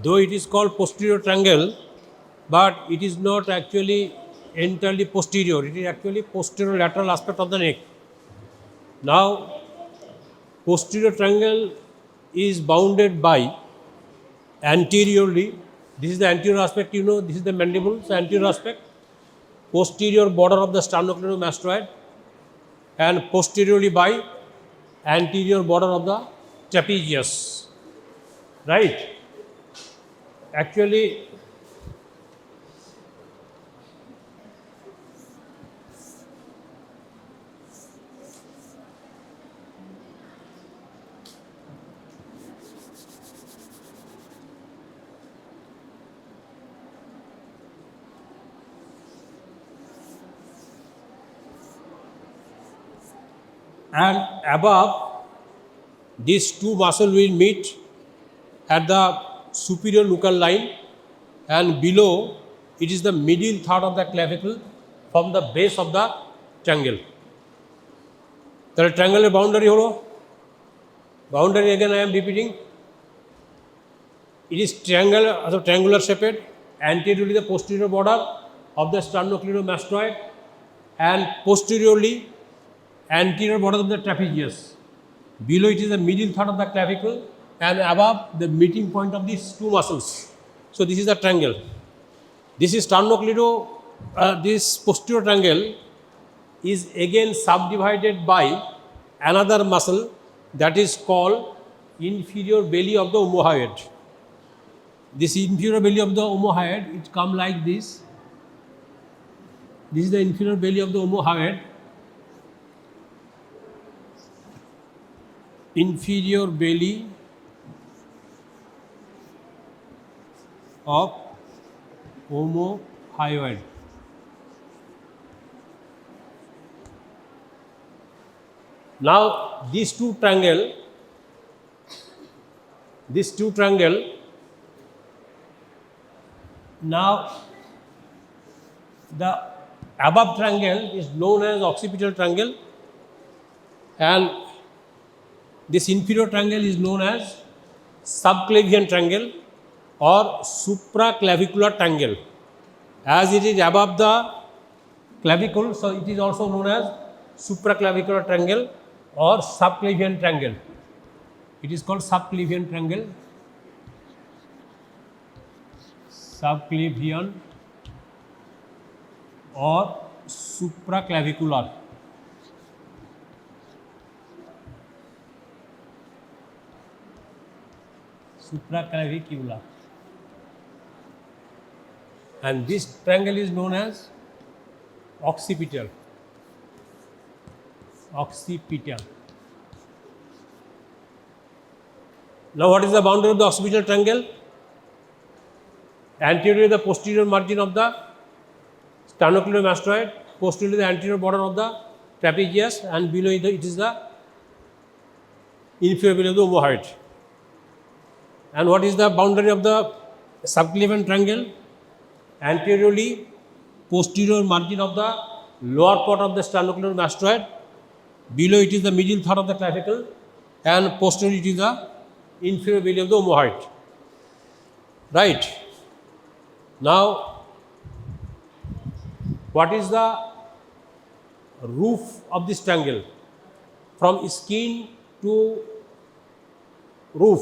Though it is called posterior triangle, but it is not actually entirely posterior, it is actually posterior lateral aspect of the neck. Now, posterior triangle is bounded by anteriorly, this is the anterior aspect, you know, this is the mandible, so anterior aspect, posterior border of the sternocleidomastoid, and posteriorly by anterior border of the trapezius, right? Actually, and above these two muscles will meet at the superior nuchal line, and below it is the middle third of the clavicle from the base of the triangle. তাহলে ট্রায়াঙ্গেলের boundary হলো, boundary again I am repeating, it is triangle, triangular shaped, anteriorly the posterior border of the sternocleidomastoid and posteriorly anterior border of the trapezius. Below it is the middle third of the clavicle and above the meeting point of these two muscles. So this is the triangle. This is this posterior triangle is again subdivided by another muscle that is called inferior belly of the omohyoid. This inferior belly of the omohyoid, it come like this, This is the inferior belly of the omohyoid. Inferior belly of omohyoid. Now these two triangle, now the above triangle is known as occipital triangle and this inferior triangle is known as subclavian triangle or supraclavicular triangle. As it is above the clavicle, so it is also known as supraclavicular triangle or subclavian triangle. It is called subclavian triangle, subclavian or supraclavicular. Supraclavicular. And this triangle is known as occipital. Occipital. Now, what is the boundary of the occipital triangle? Anterior the posterior margin of the sternocleidomastoid, posterior the anterior border of the trapezius, and below it is the inferior belly of the omohyoid. And what is the boundary of the subclavian triangle? Anteriorly posterior margin of the lower part of the sternocleidomastoid, below it is the medial third of the clavicle, and posteriorly it is the inferior belly of the omohyoid. Right. Now, what is the roof of this triangle? From skin to roof,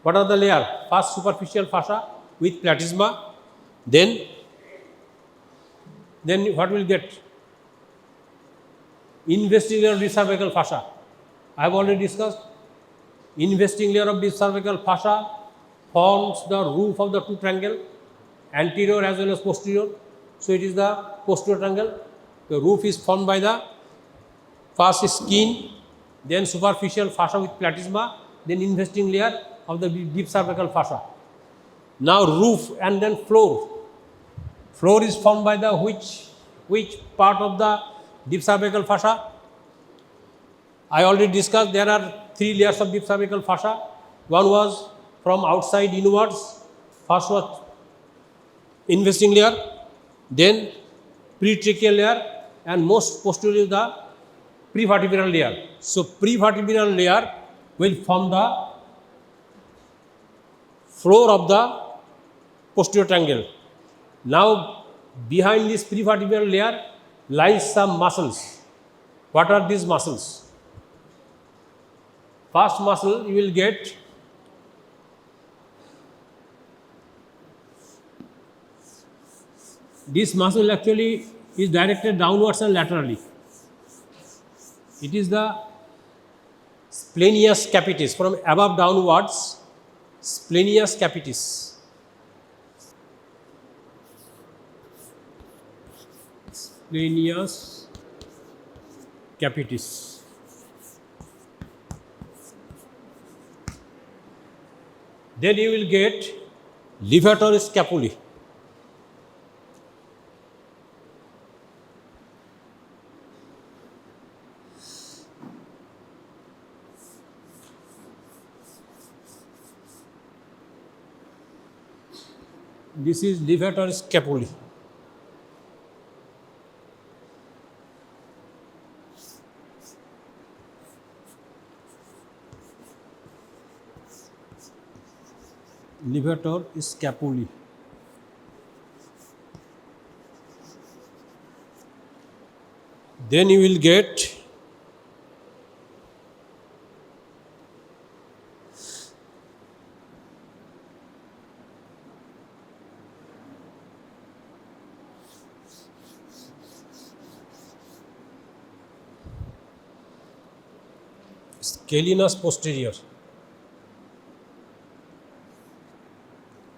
what are the layer? First, superficial fascia with platysma. Then what will get? Investing layer of deep cervical fascia. I have already discussed. Investing layer of deep cervical fascia forms the roof of the two triangle, anterior as well as posterior. So it is the posterior triangle. The roof is formed by the first skin, then superficial fascia with platysma, then investing layer of the deep cervical fascia. Now roof and then floor. Floor is formed by the which part of the deep cervical fascia? I already discussed there are three layers of deep cervical fascia. One was from outside inwards. First was investing layer, then pretracheal layer, and most posteriorly the prevertebral layer. So prevertebral layer will form the floor of the posterior triangle. Now behind this prevertebral layer lies some muscles. What are these muscles? First muscle you will get this muscle actually is directed downwards and laterally. It is the splenius capitis, from above downwards, splenius capitis. Splenius capitis. Then you will get levator scapulae. This is levator scapulae. Levator scapulae. Then you will get scalenus posterior.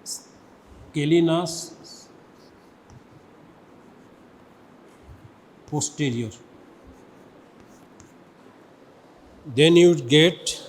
Scalenus posterior. Then you get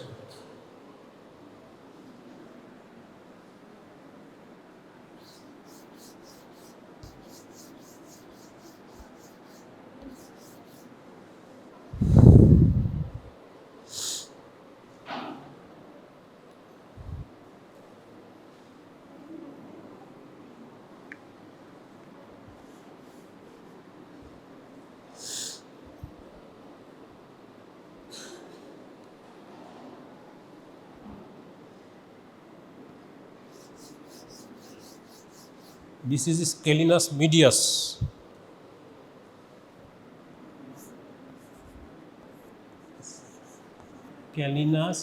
this is scalenus medius. Scalenus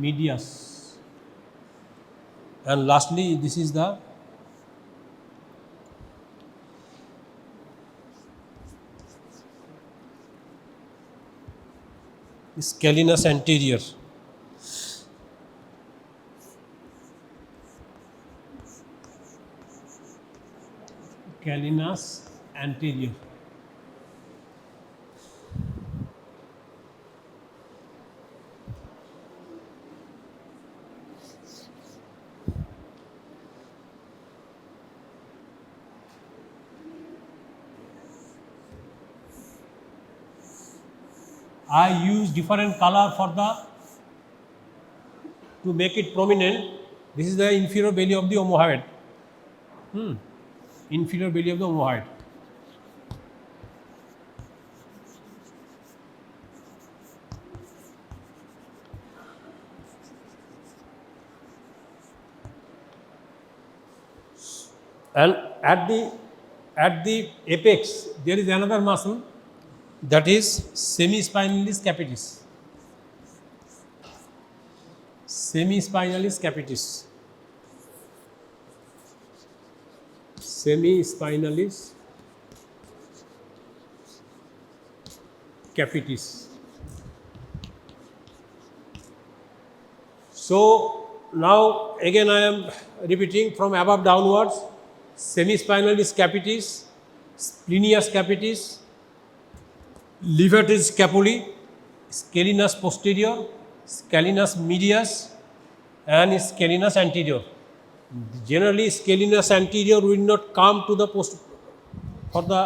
medius. And lastly, this is the scalenus anterior. Scalenus anterior. I use different color for to make it prominent. This is the inferior belly of the omohyoid. Inferior belly of the omohyoid. And at the apex there is another muscle, that is semispinalis capitis. Semispinalis capitis. Semispinalis capitis. So now again I am repeating from above downwards: semispinalis capitis, splenius capitis, levator scapulae, scalenus posterior, scalenus medius, and scalenus anterior. Generally, scalenus anterior will not come to the for the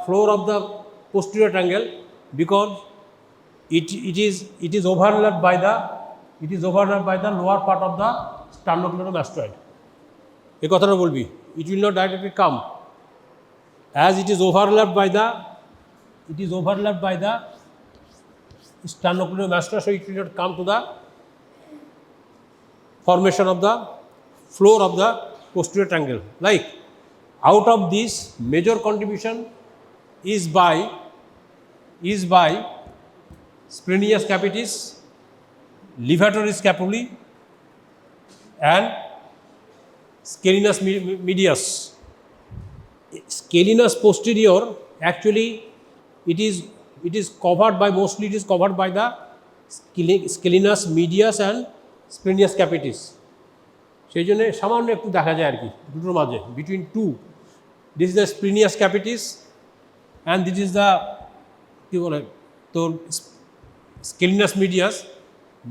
floor of the posterior triangle, because it is overlapped by the lower part of the sternocleidomastoid. এই কথাটা বলবি, it will not directly come, as it is overlapped by the sternocleidomastoid, so it will not come to the formation of the floor of the posterior triangle. Like, out of this, major contribution is by splenius capitis, levator scapulae, and scalenus medius. Scalenus posterior, actually it is covered by, mostly it is covered by the scalenus medius and splenius capitis. সেই জন্য সামান্য একটু দেখা যায় আর কি দুটোর মাঝে, between two. This is the splenius capitis and this is the কি বলে তো scalenus medius.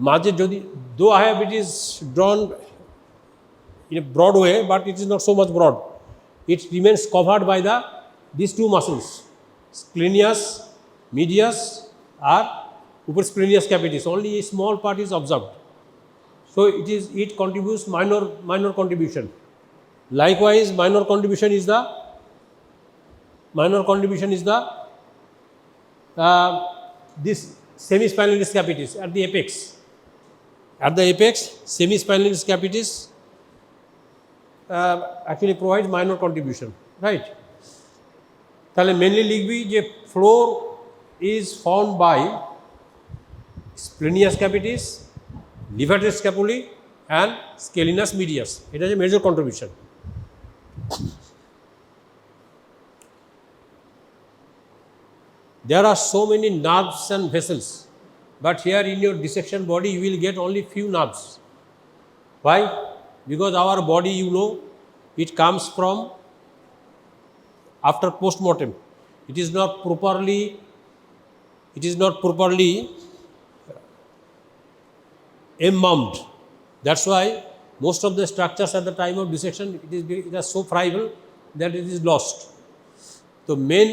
মাঝে যদি, though I have, it is drawn in a broad way, but it is not so much broad. It remains covered by these two muscles, scalenus medius or upper splenius capitis. Only a small part is observed. So it contributes minor contribution. Likewise, minor contribution is the this semispinalis capitis at the apex. At the apex, semispinalis capitis actually provides minor contribution, right? তাহলে mainly লিখবি যে floor is formed by splenius capitis, levator scapulae and scalenus medius. It is a major contribution. There are so many nerves and vessels, but here in your dissection body you will get only few nerves. Why? Because our body, you know, it comes from after post-mortem. It is not properly embalmed. That's why most of the structures at the time of dissection, it is so friable that it is lost. So main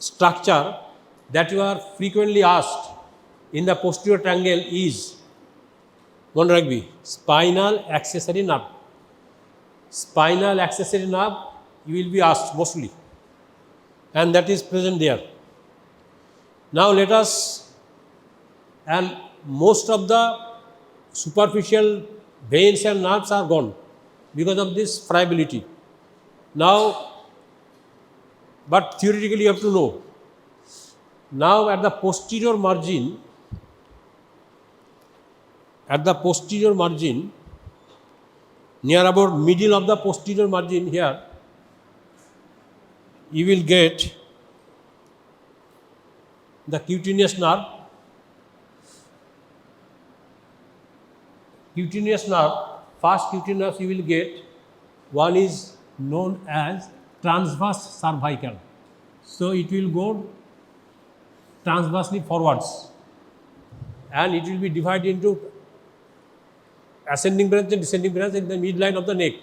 structure that you are frequently asked in the posterior triangle is, মনে রাখবি, spinal accessory nerve. Spinal accessory nerve you will be asked mostly, and that is present there. Now let us, and most of the superficial veins and nerves are gone because of this friability. Now, but theoretically you have to know. Now at the posterior margin, near about middle of the posterior margin here, you will get the cutaneous nerve. First cutaneous you will get, one is known as transverse cervical. So it will go transversely forwards, and it will be divided into ascending branch and descending branch in the midline of the neck.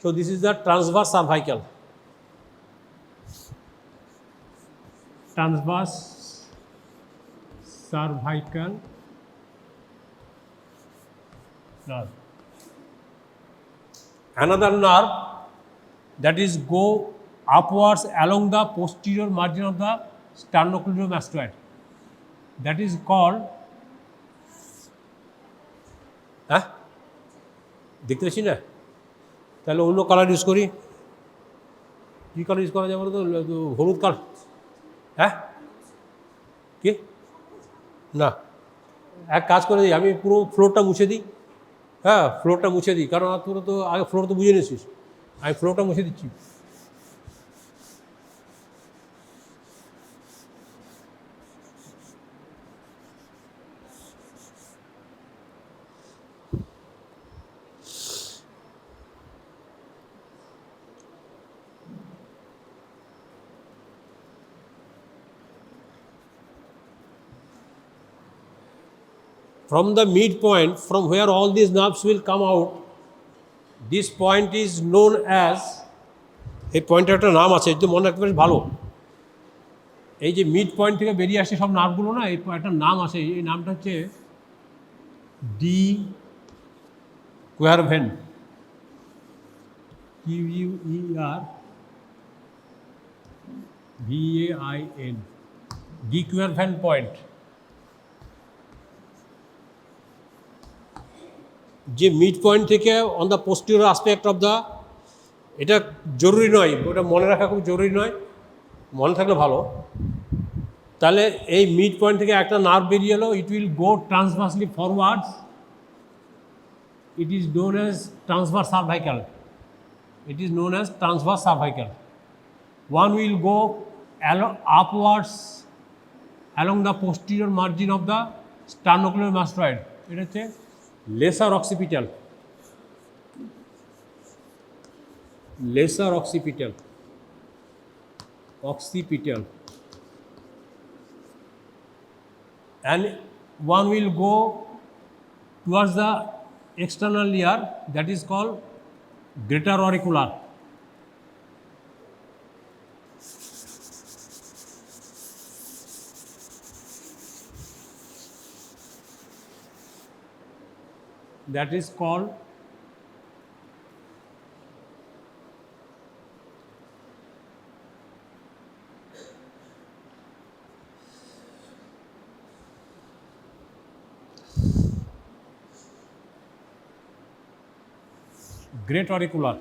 So this is the transverse cervical. Transverse cervical nerve. Another nerve that is go upwards along the posterior margin of the sternocleidomastoid. That is called, দেখতে পাচ্ছি না, তাহলে অন্য colour use করি। কী colour use করা যায় বলো তো? হলুদ কালার। হ্যাঁ, কি না, এক কাজ করে দিই, আমি পুরো ফ্লোরটা মুছে দিই। হ্যাঁ, ফ্লোরটা মুছে দিই, কারণ তোরা তো আগে ফ্লোর তো বুঝে নিয়েছিস, আমি ফ্লোরটা মুছে দিচ্ছি। From the midpoint, from where all these nerves will come out, this point is known as, এই পয়েন্টের একটা নাম আছে, যদি মনে রাখতে পারিস ভালো। এই যে মিড পয়েন্ট থেকে বেরিয়ে আসছে সব নার্ভগুলো না, এই একটা নাম আছে, এই নামটা হচ্ছে ডি কুয়ারভেন, QUERVAIN, ডি কুয়ারভেন পয়েন্ট। যে মিড পয়েন্ট থেকে on the posterior aspect of the, এটা জরুরি নয়, ওটা মনে রাখা খুব জরুরি নয়, মনে থাকলে ভালো। তাহলে এই মিড পয়েন্ট থেকে একটা নার্ভ বেরিয়ে এলো, it will go transversely forwards, it is known as transverse cervical, it is known as transverse cervical. One will go upwards along the posterior margin of the sternocleidomastoid. এটা হচ্ছে lesser occipital, and one will go towards the external ear, that is called greater auricular. That is called great auricular.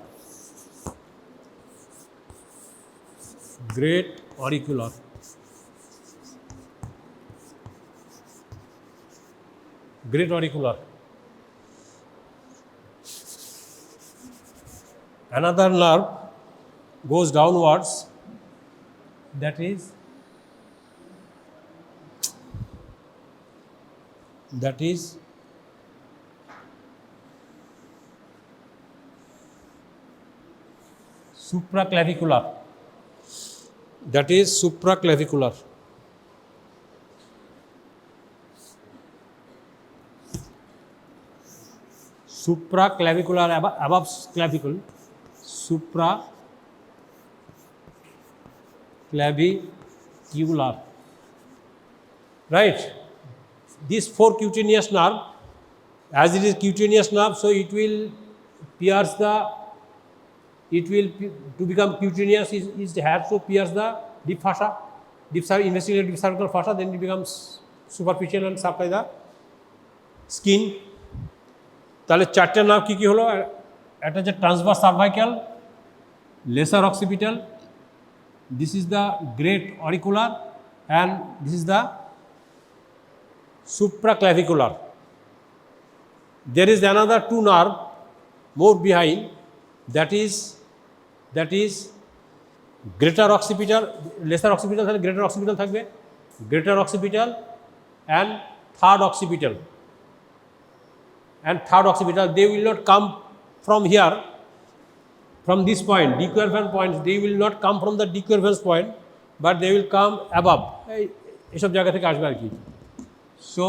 Great auricular. Great auricular. Another nerve goes downwards, that is supraclavicular. That is supraclavicular. Supraclavicular above clavicle. Supraclavicular. Right. This 4 cutaneous nerve, as it is cutaneous nerve, so it will pierce the, to become cutaneous, it has to pierce the deep fascia, investigate deep cervical fascia, then it becomes superficial and supply the skin. তাহলে চারটে nerve কী কী হলো? একটা হচ্ছে transverse cervical, lesser occipital, this is the great auricular, and this is the supraclavicular. There is another 2 nerve more behind, that is greater occipital, lesser occipital থাকবে, greater occipital থাকবে, greater occipital and third occipital. And third occipital, they will not come from here, from this point, dequervance point, they will not come from the dequervance point, but they will come above. এইসব জায়গা থেকে আসবে আর কি. So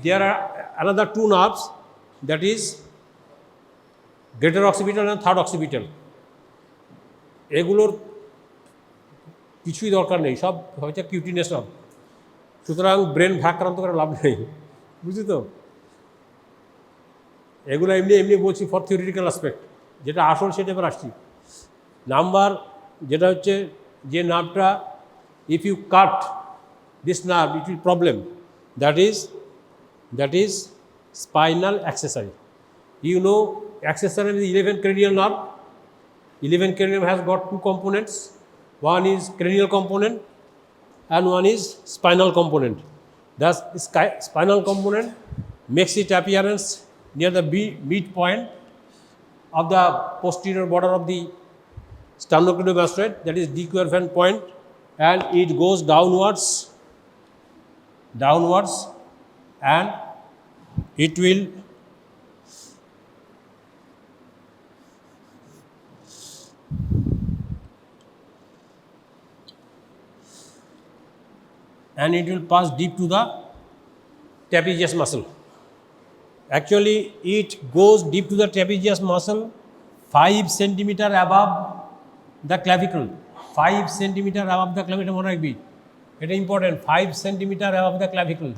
there are another 2 nerves, that is greater occipital and third occipital. এগুলোর কিছুই দরকার নেই, সব হচ্ছে কিউটিনিয়াস নার্ভ, সুতরাং ব্রেন ভ্রাক্রান্ত করে লাভ নেই, বুঝলি তো? এগুলো এমনি বলছি ফর থিওরিটিক্যাল অ্যাসপেক্ট, যেটা আসল সেটা এবার আসছি। নাম্বার যেটা হচ্ছে যে নার্ভটা, if you cut this nerve it will problem, that is spinal accessory. You know, accessory is 11 cranial nerve. 11 cranial has got 2 components. One is cranial component and one is spinal component. Thus, spinal component makes its appearance near the midpoint of the posterior border of the sternocleidomastoid, that is dequervance point, and it goes downwards, and it will pass deep to the trapezius muscle. Actually, it goes deep to the trapezius muscle 5 centimeter above the clavicle. 5 centimeter above the clavicle, মনে রাখবি, এটা important. 5 centimeter above the clavicle.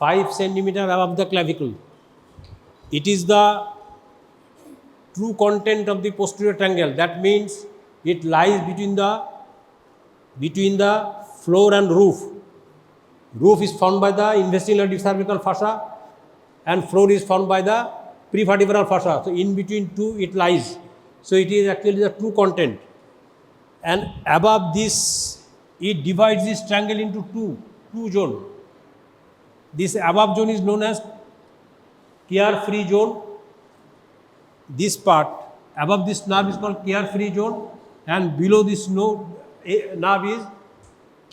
5 centimeter above the clavicle. It is the true content of the posterior triangle. That means it lies between the floor and roof. Roof is formed by the investigative cervical fascia and floor is formed by the prevertebral fascia. So in between two it lies. So it is actually the true content. And above this, it divides this triangle into two zones. This above zone is known as care-free zone. This part above this nerve is called care-free zone, and below this nerve is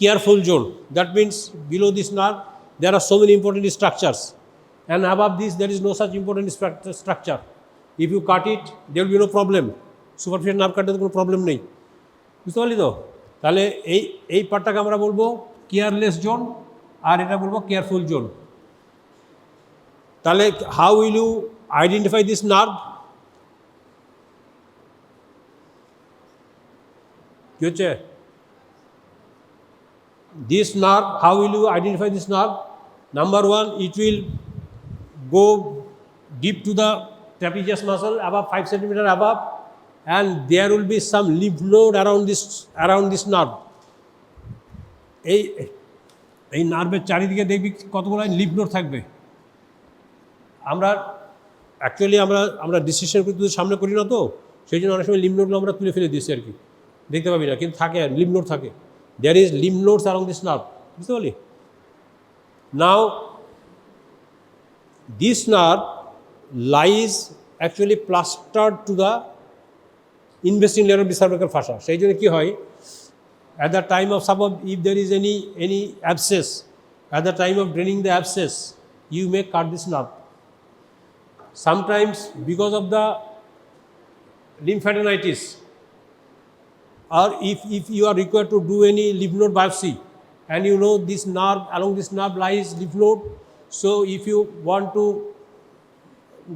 careful zone. That means below this nerve there are so many important structures, and above this there is no such important structure. If you cut it, there will be no problem. Superficial nerve কাটতে কোনো problem নেই, বুঝতে পারলি তো? তাহলে এই পার্টটাকে আমরা বলবো কেয়ারলেস জোন, আর এটা বলবো কেয়ারফুল জোন। তাহলে how will you identify this nerve? কি হচ্ছে this nerve? How will you identify this nerve? Number 1, it will go deep to the trapezius muscle above 5 centimeter above, and there will be some lymph node around this nerve. এই নার্ভের চারিদিকে দেখবি কতগুলো lymph node থাকবে। আমরা actually আমরা decision কিন্তু সামনে করি না, তো সেই জন্য অনেক সময় লিম্ফ নোডগুলো আমরা তুলে ফেলে দিচ্ছি আর কি, দেখতে পাবি না, কিন্তু থাকে লিম্ফ নোড থাকে। There is lymph nodes around this nerve. বুঝতে পারলি? Now, this nerve lies actually plastered to the investing layer of the cervical fascia. সেই জন্য কি হয়, at the time of if there is any abscess, at the time of draining the abscess, you may cut this nerve. Sometimes because of the lymphadenitis, or if you are required to do any lymph node biopsy, and you know this nerve, along this nerve lies lymph node, so if you want to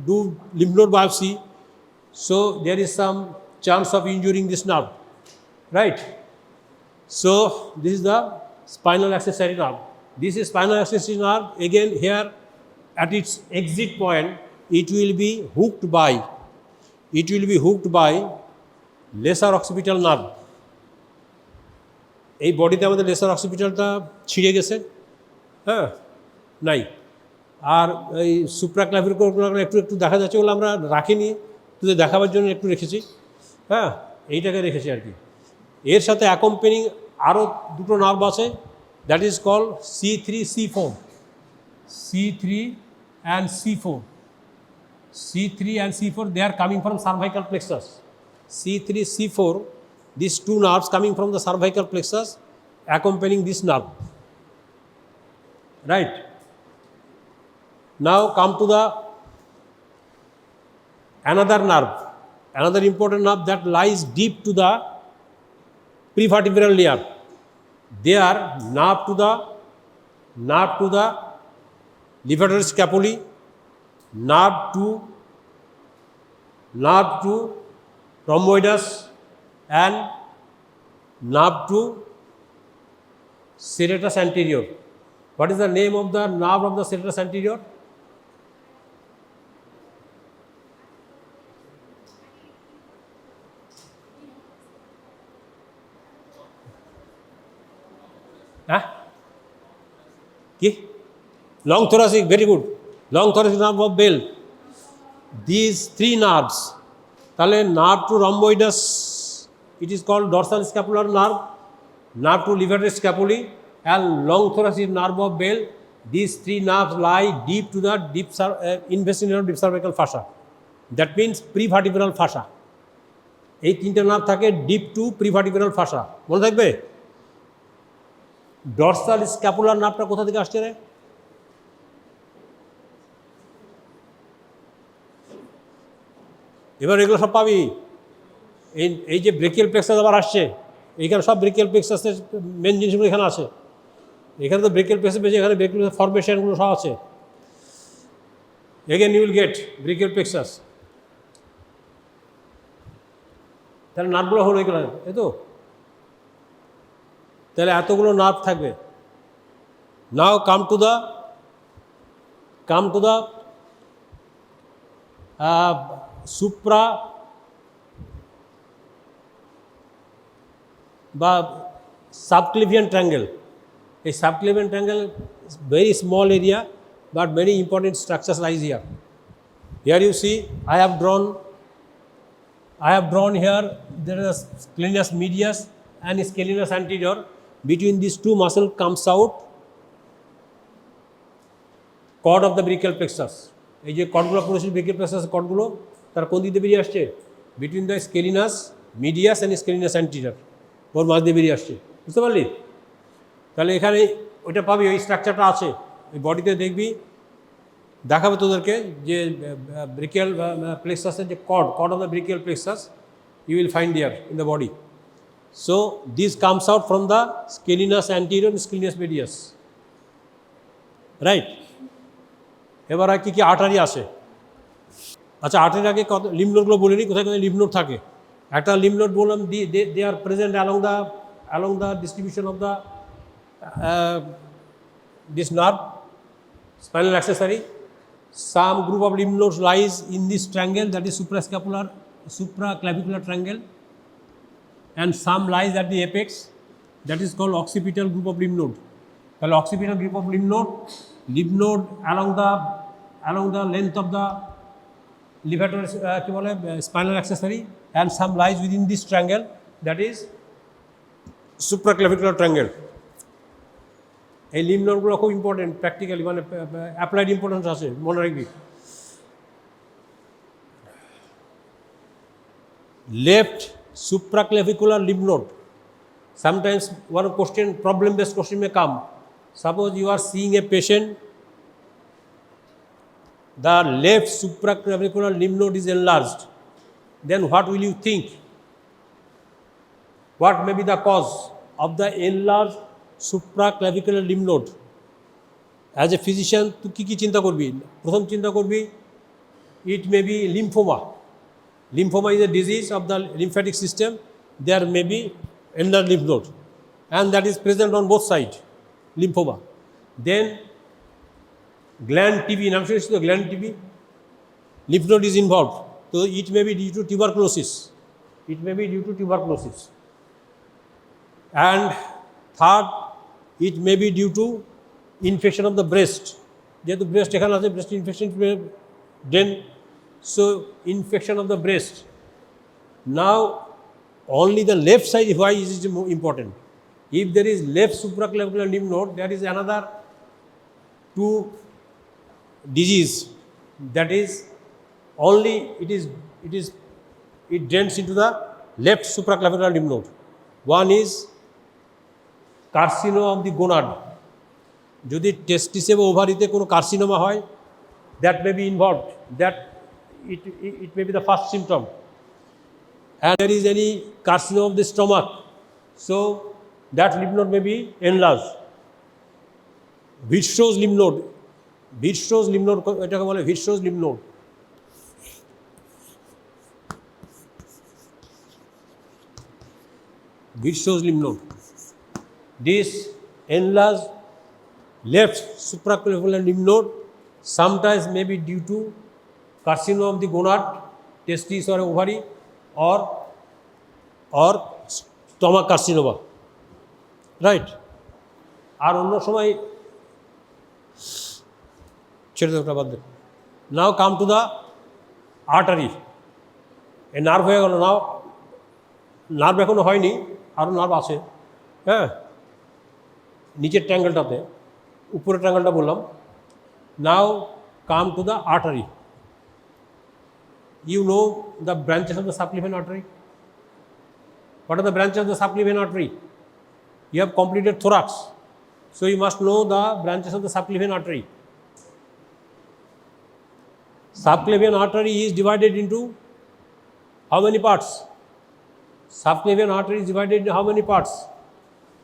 do lymph node biopsy, so there is some chance of injuring this nerve, right? So this is the spinal accessory nerve. This is spinal accessory nerve. Again here at its exit point, it will be hooked by lesser occipital nerve. এই বডিতে আমাদের laser অক্সিপিটালটা ছিঁড়ে গেছে, হ্যাঁ, নাই। আর এই সুপ্রাক্লাভিকুলার একটু দেখা যাচ্ছে, ওগুলো আমরা রাখিনি, তুই দেখাবার জন্য একটু রেখেছি, হ্যাঁ, এইটাকে রেখেছি আর কি। এর সাথে অ্যাকম্পেনিং আরও দুটো নার্ভ আছে, that is call C3 C4, C3 and C4. C3 and C4, they are coming from cervical plexus. C3 C4, these two nerves coming from the cervical plexus accompanying this nerve, right? Now come to the another nerve, another important nerve that lies deep to the prevertebral layer. They are nerve to the levator scapulae, nerve to rhomboidus, and nerve to serratus anterior. What is the name of the nerve of the serratus anterior? Huh? Ki? Long thoracic, very good. Long thoracic nerve of Bell. These three nerves. তাহলে nerve to rhomboidus, it is called dorsal scapular nerve, nerve to levator scapulae, and long thoracic nerve of Bell. These three nerves lie deep to the investigator deep cervical fascia. That means prevertebral fascia. এই তিনটে nerve থাকে deep two প্রিভার্টিব্রাল ফাসা, মনে থাকবে। Dorsal scapular নার্ভটা কোথা থেকে আসছে রে? এবার এগুলো সব পাবি, এই যে ব্রেকিয়াল প্লেক্সাস আবার আসছে, এইখানে সব ব্রেকিয়াল প্লেক্সাসের মেন জিনিসগুলো এখানে আছে। এখানে তো ব্রেকিয়াল প্লেক্সাস পেয়েছে, এখানে ব্রেকিয়াল ফরমেশনগুলো সব আছে। Again you will get brachial plexus. তাহলে নার্ভগুলো হলো এগুলো, এই তো, তাহলে এতগুলো নার্ভ থাকবে। নাও কাম টু দ্য সুপ্রা বা সাবক্লেভিয়ান ট্রায়াঙ্গেল। এই subclavian triangle very small area but many important structures lies here. Here you see I have drawn here, there is a scalenus medius and scalenus anterior. Between these two muscle comes out cord of the brachial plexus. এই যে কর্ডগুলো পড়েছিল brachial plexus কর্ডগুলো, তার কোন দিক দিয়ে বেরিয়ে আসছে? Between the scalenus medius and scalenus anterior, ওর মাঝ দিয়ে বেরিয়ে আসছে, বুঝতে পারলি? তাহলে এখানে ওইটা পাবি, ওই স্ট্রাকচারটা আছে ওই বডিতে, দেখবি দেখাবে তোদেরকে যে ব্রেকিয়াল প্লেক্সাসের যে cord of the brachial plexus you will find there in the body. So this comes out from the scalenus anterior and scalenus medius, right? এবার আর কি কি আর্টারি আছে? আচ্ছা, আর্টারির আগে কত লিম্ফ নোডগুলো বলিনি, কোথায় কোথায় লিম্ফ নোড থাকে। একটা লিম্ফ নোড বললাম, দে আর present along the distribution of the this nerve, spinal accessory. Some group of lymph nodes lies in this triangle, that is supraclavicular triangle, and some lies at the apex, that is called occipital group of lymph node. তাহলে occipital group of lymph node along the length of the levator কি বলে spinal accessory, and some lies within this triangle, that is supraclavicular triangle. এই lymph নোডগুলো খুব important, practically মানে applied importance আছে, মনে রাখবি। Left supraclavicular lymph node. Sometimes one question, problem based question may come. Suppose you are seeing a patient, the left supraclavicular lymph node is enlarged, then what will you think? What may be the cause of the enlarged supraclavicular lymph node? As a physician, তুই কি চিন্তা করবি? প্রথম চিন্তা করবি, it may be lymphoma. Lymphoma is a disease of the lymphatic system. There may be enlarged lymph node, and that is present on both sides, lymphoma. Then gland TB, নাম শুনেছি তো gland TB, lymph node is involved. So it may be due to tuberculosis. It may be due to tuberculosis. And third, it may be due to infection of the breast. যেহেতু breast এখানে আছে, breast infection, then so infection of the breast. Now only the left side, why is it important? If there is left supraclavicular lymph node, there is another two disease, that is only it drains into the left supraclavicular lymph node. One is carcinoma of the gonad. যদি টেস্টিসে বা ওভারিতে কোনো carcinoma হয়, that may be involved, that it may be the first symptom. And there is any carcinoma of the stomach, so that lymph node may be enlarged. Viscous lymph node, এটাকে বলে viscous lymph node. Viscous lymph node. This enlarged left supraclavicular lymph node sometimes may be due to carcinoma of the gonad, testis or ovary, or stomach carcinoma, right? আর অন্য সময় ছেড়ে দেওয়াটা বাদ দেন। Now come to the artery. এই nerve হয়ে গেল, নাও nerve এখনো হয়নি, আরও নার্ভ আছে, হ্যাঁ, নিচের ট্রাঙ্গেলটাতে, উপরের ট্রাঙ্গেলটা বললাম। Now come to the artery. You know the branches of the subclavian artery? What are the branches of the subclavian artery? You have completed thorax, so you must know the branches of the subclavian artery. Subclavian artery is divided into how many parts? Subclavian artery is divided into how many parts?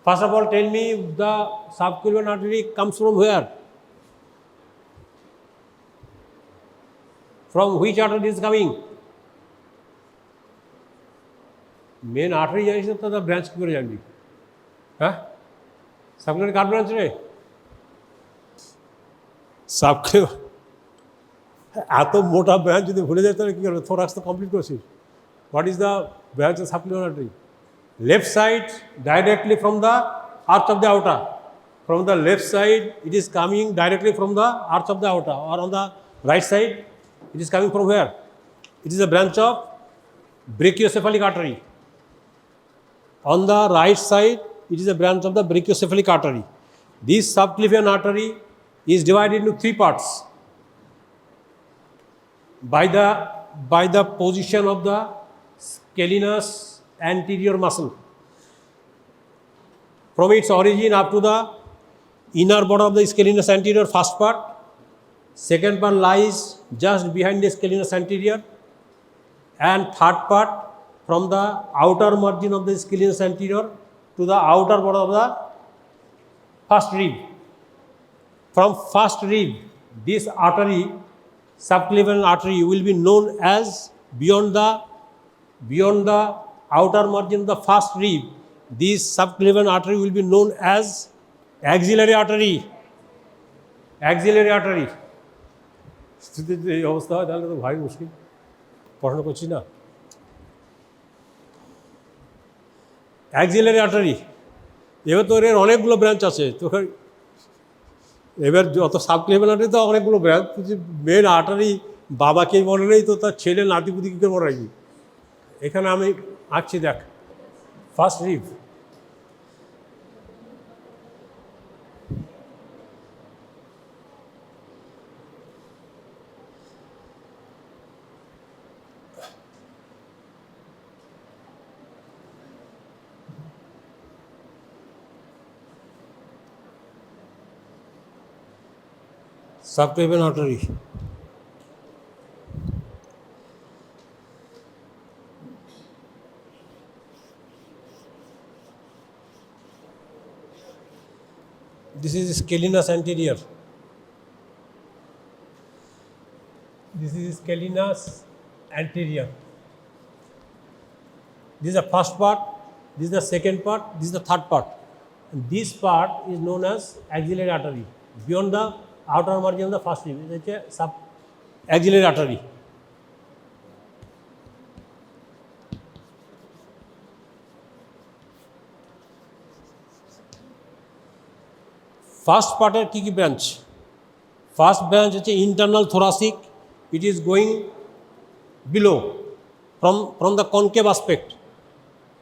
First of all, tell me, the subclavian artery comes from where? From which artery is coming? Main artery জানিস না, তো branch কি করে জানবি? হ্যাঁ, subclavian কার branch রে? Subclavian এত মোটা ব্রাঞ্চ যদি ভুলে যায় তাহলে কী করবে? থোরাক্স তো কমপ্লিট করছিস। What is the branch of subclavian artery? Left side directly from the arch of the aorta. From the left side it is coming directly from the arch of the aorta, or on the right side it is coming from where? It is a branch of brachiocephalic artery. On the right side it is a branch of the brachiocephalic artery. This subclavian artery is divided into three parts by the position of the scalenus anterior muscle. From its origin up to the inner border of the scalenus anterior, first part. Second part lies just behind the scalenus anterior, and third part from the outer margin of the scalenus anterior to the outer border of the first rib. From first rib, this artery, subclavian artery, will be known as beyond the outer margin of the first rib. This subclavian artery will be known as axillary artery. Axillary artery. এই অবস্থা হয় তাহলে তো ভারী মুশকিল, পড়াশোনা করছি না। অ্যাক্সিলারি আর্টারি, এবার তো এর অনেকগুলো ব্রাঞ্চ আছে, তো এবার যত সাবক্লেভিয়ান আর্টারি তো অনেকগুলো ব্রাঞ্চ, মেন আর্টারি বাবাকে মনে নেই তো তার ছেলে নাতিপুতি কী করে মনে রাখবি? এখানে আমি আঁকছি, দেখ, first rib, subclavian artery. This is scalenus anterior. This is scalenus anterior. This is the first part, this is the second part, this is the third part. And this part is known as axillary artery. Beyond the outer margin of the first rib, it is a sub-axillary artery. First part er ki branch? First branch is internal thoracic. It is going below from the concave aspect.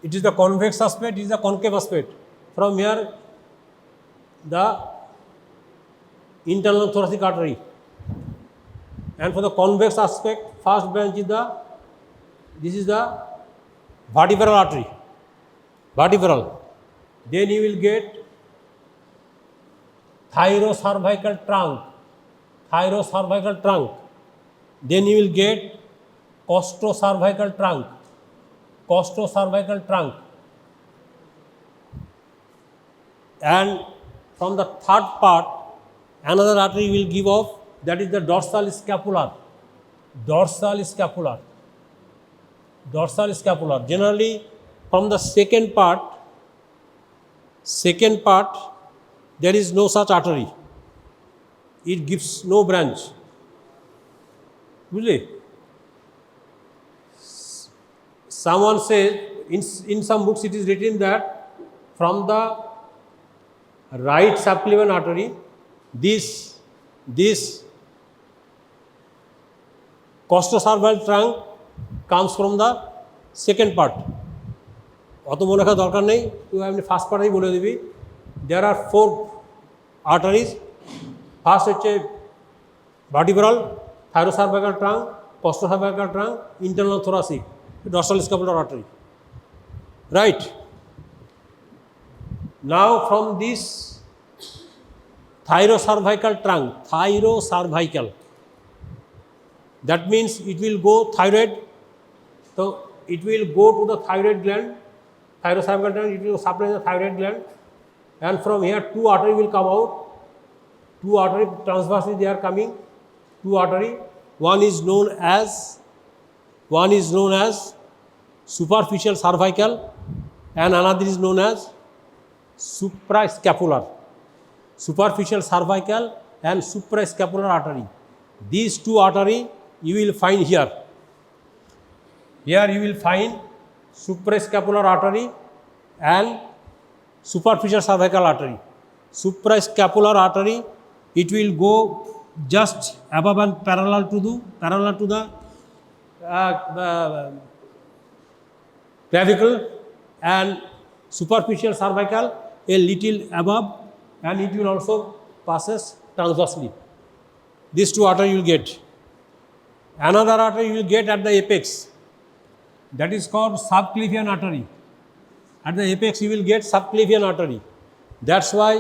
It is the convex aspect, it is the concave aspect. From here, the internal thoracic artery. And for the convex aspect, first branch is this is the vertebral artery. Vertebral. Then you will get thyrocervical trunk. Thyrocervical trunk. Then you will get costocervical trunk. Costocervical trunk. And from the third part, another artery will give off, that is the dorsal scapular. Dorsal scapular. Dorsal scapular. Generally, from the second part, there is no such artery. It gives no branch. Really? Someone says, in some books it is written that from the right subclavian artery, this costocervical trunk comes from the second part. অত মনে রাখার দরকার নেই, তুই আমি first পার্টেই বলে দিবি। There are 4 arteries. First হচ্ছে vertebral, thyrocervical trunk, costocervical trunk, internal thoracic, dorsal scapular artery. Right? Now from this thyrocervical trunk, thyrocervical, that means it will go thyroid. So it will go to the thyroid gland. Thyrocervical trunk, it will supply the thyroid gland. And from here 2 arteries will come out. 2 arteries transversely they are coming. 2 arteries. One is known as superficial cervical and another is known as suprascapular. Superficial cervical and suprascapular artery. These 2 arteries you will find here. Here you will find suprascapular artery and superficial cervical artery. Suprascapular artery, it will go just above and parallel to the clavicle, and superficial cervical a little above, and it will also passes transversely. These 2 arteries you will get. Another artery you will get at the apex, that is called subclavian artery. At the apex you will get subclavian artery. That's why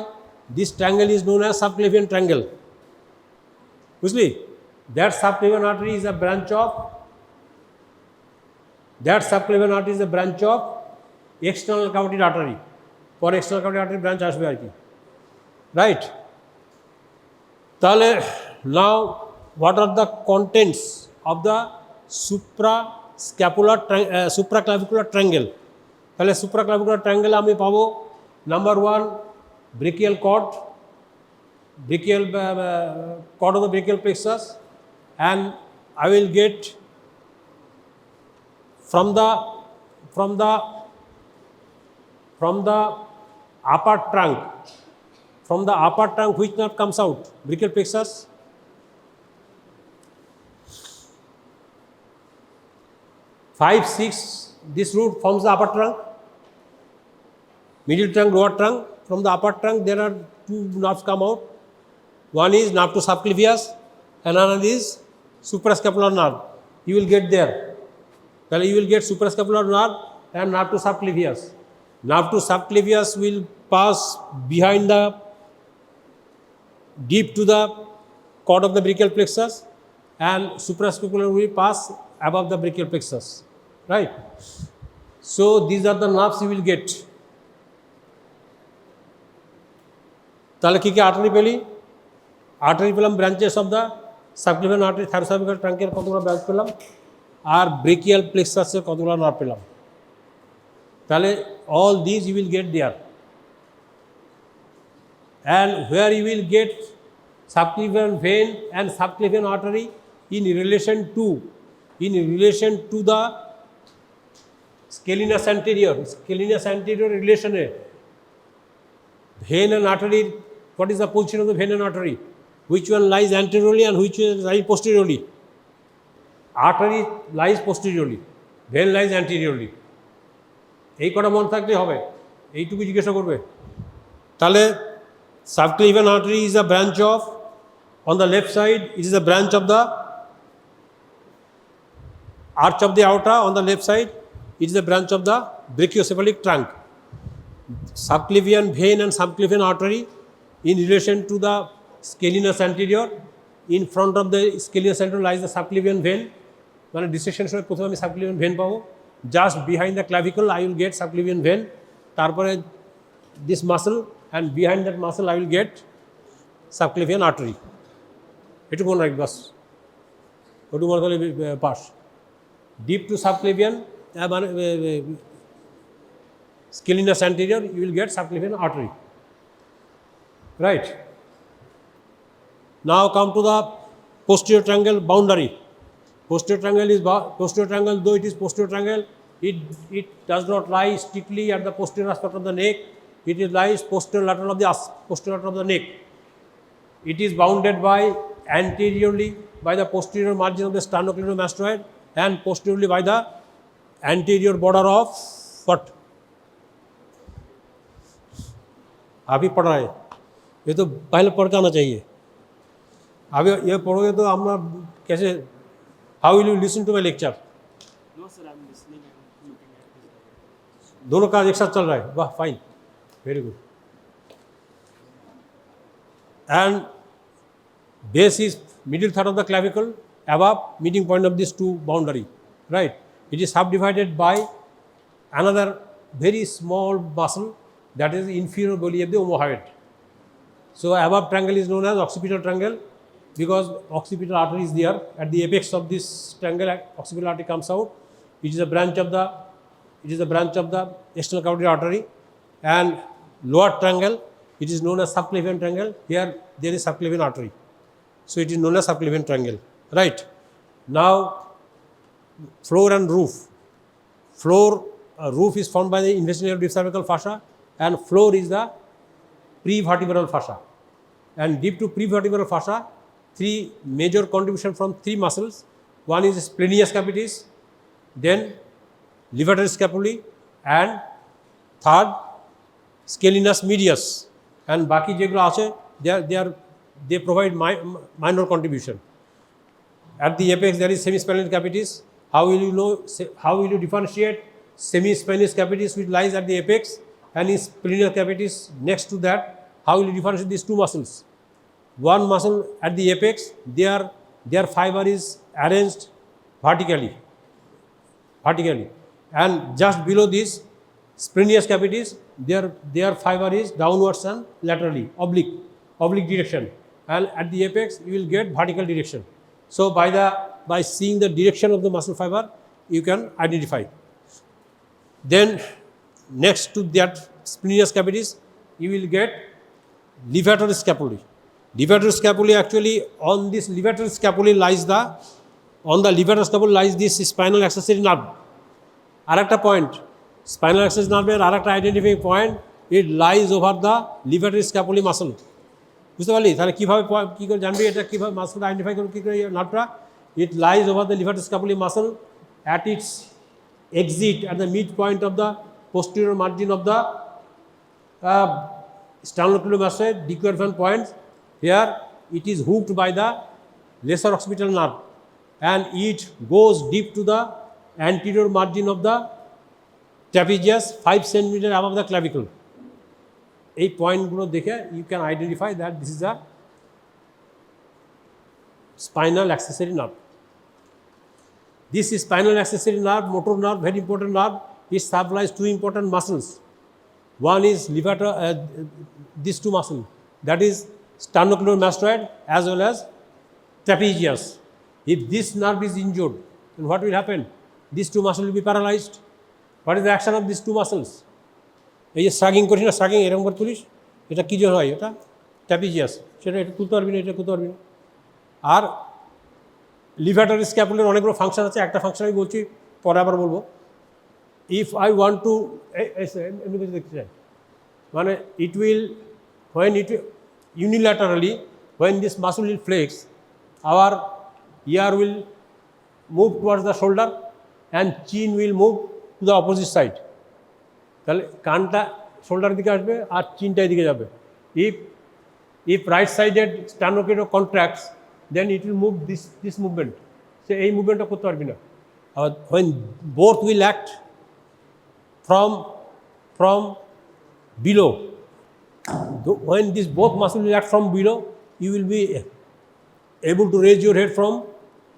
this triangle is known as subclavian triangle. Obviously, that subclavian artery is a branch of external carotid artery. For external carotid artery branch আসবে আর কি, right? তাহলে now what are the contents of the supraclavicular triangle? তাহলে supraclavicular triangle আমি পাবো number 1 brachial cord of the brachial plexus, and I will get from the upper trunk, which nerve comes out? Brachial plexus. 5, 6, this root forms the upper trunk, middle trunk, lower trunk. From the upper trunk there are 2 nerves come out. One is nerve to subclavius and another is suprascapular nerve. You will get there. Then you will get suprascapular nerve and nerve to subclavius. Nerve to subclavius will pass behind the deep to the cord of the brachial plexus, and suprascapular will pass above the brachial plexus. Right? So these are the nerves you will get. তাহলে কী কী artery পেলি? Artery পেলাম branches of the সাবক্লিভিয়ান artery, থাইরোসার্ভিক্যাল ট্রাঙ্কের কতগুলো branch পেলাম, আর ব্রেকিয়াল প্লেক্সাসের কতগুলো nerve পেলাম। তাহলে all these you will get there. And where you will get subclavian vein and subclavian artery in relation to the scalenus anterior. Scalenus anterior relation A vein and artery, what is the position of the vein and artery? Which one lies anteriorly and which one lies posteriorly? Artery lies posteriorly, vein lies anteriorly. এই কটা মনে থাকলে হবে, এইটুকু জিজ্ঞাসা করবে। তাহলে subclavian artery is a branch of, on the left side it is a branch of the arch of the aorta, on the left side it is a branch of the brachiocephalic trunk. Subclavian vein and subclavian artery in relation to the scalenus anterior. In front of the scalenus anterior lies the subclavian vein. মানে dissection সময় প্রথমে আমি subclavian vein পাবো, just behind the clavicle I will get subclavian vein, তারপরে this muscle and behind that muscle I will get subclavian artery. এটুকু মনে রাখবি বাস, ওটুকু মনে করলে পাস। ডিপ টু সাবক্লিভিয়ান মানে scalenus anterior you will get subclavian artery, right? Now come to the posterior triangle boundary. Posterior triangle is posterior triangle, though it is posterior triangle, it does not lie strictly at the posterior aspect of the neck. It lies posterior lateral of the posterior lateral of the neck. It is bounded by anteriorly by the posterior margin of the sternocleidomastoid and posteriorly by the anterior border of what? अभी पढ़ रहा है, ये तो पहले पढ़ के आना चाहिए। अभी ये पढ़ोगे तो हम कैसे, how will you listen to my lecture? No sir, I'm listening and looking at this. दोनों का एक साथ चल रहा है, वाह fine, very good. And base is middle third of the clavicle above meeting point of these two boundary, right? It is subdivided by another very small muscle, that is inferior belly of the omohyoid. So above triangle is known as occipital triangle because occipital artery is there at the apex of this triangle. Occipital artery comes out. It is a branch of the external carotid artery. And lower triangle, it is known as subclavian triangle. Here there is subclavian artery, so it is known as subclavian triangle, right? Now floor and roof. Roof is formed by the investigator deep cervical fascia, and floor is the prevertebral fascia. And deep to prevertebral fascia, three major contribution from three muscles. One is splenius capitis, then levator scapulae, and third scalenus medius. And baki যেগুলো আছে they provide minor contribution. At the apex there is semispinous capitis. How will you differentiate semispinous capitis which lies at the apex and is splenius capitis next to that? How will you differentiate these two muscles? One muscle at the apex, their fiber is arranged vertically, and just below this splenius capitis, their fiber is downwards and laterally, oblique direction, and at the apex you will get vertical direction. So by seeing the direction of the muscle fiber, you can identify. Then next to that splenius capitis, you will get levator scapulae. Levator scapulae, actually on this levator scapulae lies this spinal accessory nerve. Arakta point, spinal accessory nerve arakta identifying point, it lies over the levator scapulae muscle. বুঝতে পারলি? তাহলে কীভাবে কী করে জানবি এটা কীভাবে মাসলটা identify করবি, কী করে নার্ভটা? It lies over the levator scapulae muscle at its exit at the midpoint of the posterior margin of the sternocleidomastoid decuervan point. Here it is hooked by the lesser occipital nerve and it goes deep to the anterior margin of the trapezius 5 cm above the clavicle. এই পয়েন্টগুলো দেখে you can identify that this is a spinal accessory nerve. This is spinal accessory nerve, motor nerve, very important nerve. It supplies two important muscles. One is levator, these two muscles, that is sternocleidomastoid as well as trapezius. If this nerve is injured, then what will happen? These two muscles will be paralyzed. What is the action of these two muscles? এই যে স্ট্রাগিং করিস না, স্ট্রাগিং এরকম করে তুলিস, এটা কী জন্য হয়? এটা ট্র্যাপিজিয়াস, সেটা এটা তুলতে পারবি না, এটা তুলতে পারবি না। আর লিভেটর স্ক্যাপুলার অনেকগুলো ফাংশন আছে, একটা ফাংশন আমি বলছি, পরে আবার বলবো। ইফ আই ওয়ান্ট টু এমনি কিছু দেখতে চাই, মানে it will when it unilaterally, when this muscle will flex, our ear will move towards the shoulder and chin will move to the opposite side. তাহলে কানটা শোল্ডারের দিকে আসবে আর চিনটা এদিকে যাবে। if right sided sternocleido contracts, then it will move this movement. সে এই মুভমেন্টটা করতে পারবি না। when both will act from below, when this both muscles will act from below, you will be able to raise your head from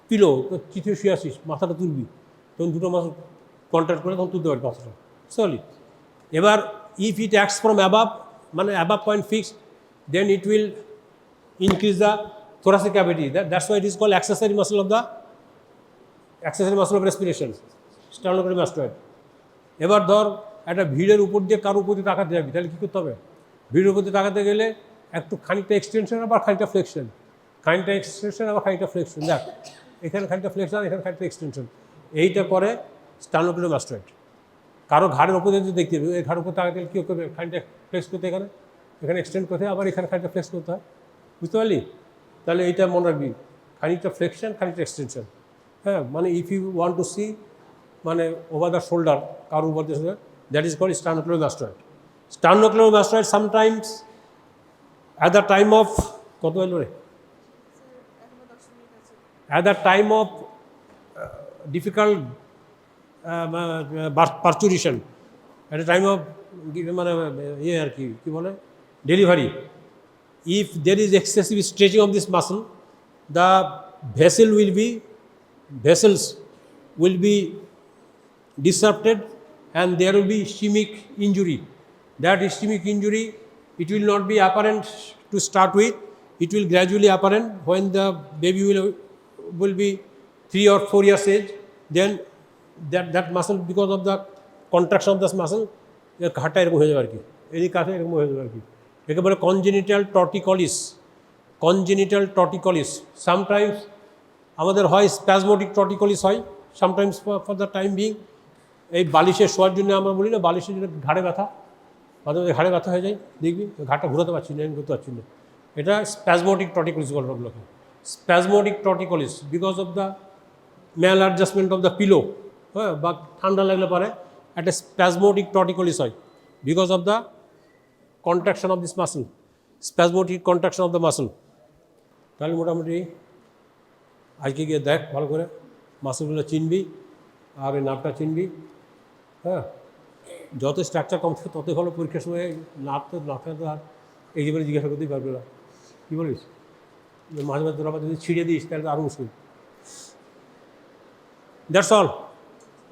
pillow. তো চিঠে শুয়ে আসিস, মাথাটা তুলবি, তখন দুটো মাসল কন্ট্যাক্ট করে তখন তুলতে পারবি মাথাটা সলি। এবার if it acts from above, মানে above point fixed, then it will increase the thoracic cavity. That's why it is called accessory muscle of respiration, sternocleidomastoid. এবার ধর একটা ভিড়ের উপর দিয়ে কারোর উপর দিয়ে তাকাতে যাবি, তাহলে কী করতে হবে? ভিড়ের উপর দিয়ে তাকাতে গেলে একটু খানিকটা এক্সটেনশন আবার খানিকটা ফ্লেকশন, খানিকটা এক্সটেনশন আবার খানিকটা ফ্লেকশন। দেখ এখানে খানিকটা ফ্লেকশন, এখানে খানিকটা এক্সটেনশন, এইটা করে স্টার্নোক্লেইডোমাস্টয়েড। কারো ঘাড়ের উপর দিয়ে দেখতে হবে, এই ঘাড়ের উপর তাকাতে গেলে কী করবে? খানিকটা ফ্লেক্স করতে, এখানে এক্সটেন্ড করতে, আবার এখানে খানিকটা ফ্লেক্স করতে হয়, বুঝতে পারলি? তাহলে এইটা মনে রাখবি, খানিকটা ফ্লেকশন, খানিকটা এক্সটেনশন। হ্যাঁ, মানে if you want to see, মানে ওভার দ্য শোল্ডার, কারোর উপর দিয়ে, that is called sternocleidomastoid. Sternocleidomastoid sometimes at the time of কত হলো রে, at the time of difficult parturition, at the time of মানে ইয়ে আর কি বলে delivery, if there is excessive stretching of this muscle, the vessels will be disrupted and there will be ischemic injury. That ischemic injury, it will not be apparent to start with, it will gradually apparent when the baby will be 3 or 4 years age. Then that muscle, because of the contraction of this muscle, ঘাটটা এরকম হয়ে যাবে আর কি, এদিক কাছে এরকম হয়ে যাবে আর কি। একে বলে congenital torticollis. Sometimes আমাদের হয় spasmodic torticollis হয়, sometimes for the time being, এই বালিশের শোয়ার জন্য আমরা বলি না, বালিশের জন্য ঘাড়ে ব্যথা, মাঝে মাঝে ঘাড়ে ব্যথা হয়ে যায়, দেখবি ঘাড়টা ঘুরাতে পারছি না, করতে পারছি না, এটা স্প্যাজমোটিক টর্টিকলিস বলে ওগুলোকে। Spasmodic torticollis because of the maladjustment of the pillow, হ্যাঁ, বা ঠান্ডা লাগলে পরে একটা স্প্যাজমোটিক টর্টিকলিস হয় because of the contraction of this muscle, spasmodic contraction of the muscle. তাহলে মোটামুটি আজকে গিয়ে দেখ ভালো করে, মাসলগুলো চিনবি আর এই নার্ভটা চিনবি। হ্যাঁ, যত স্ট্রাকচার কম থাকে ততই ভালো, পরীক্ষার সময় নার্ভ তো আর এইভাবে জিজ্ঞাসা করতেই পারবে না, কী বলিস? মাঝে মাঝে তোরা যদি ছিঁড়ে দিস তাহলে তো আরও মুশকিল। That's all.